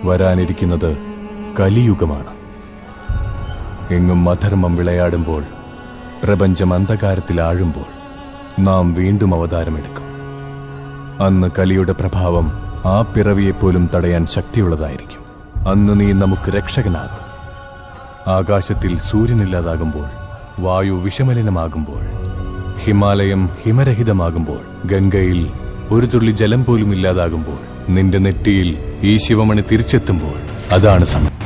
വരാനിരിക്കുന്നത് കലിയുഗമാണ്. എങ്ങും അധർമ്മം വിളയാടുമ്പോൾ, പ്രപഞ്ചം അന്ധകാരത്തിലാഴുമ്പോൾ നാം വീണ്ടും അവതാരമെടുക്കും. അന്ന് കലിയുടെ പ്രഭാവം ആ പിറവിയെപ്പോലും തടയാൻ ശക്തിയുള്ളതായിരിക്കും. അന്ന് നീ നമുക്ക് രക്ഷകനാകും. ആകാശത്തിൽ സൂര്യനില്ലാതാകുമ്പോൾ, വായു വിഷമലിനമാകുമ്പോൾ, ഹിമാലയം ഹിമരഹിതമാകുമ്പോൾ, ഗംഗയിൽ ഒരു തുള്ളി ജലം പോലും ഇല്ലാതാകുമ്പോൾ, നിന്റെ നെറ്റിയിൽ ഈ ശിവമണി തിരിച്ചെത്തുമ്പോൾ, അതാണ് സമയം.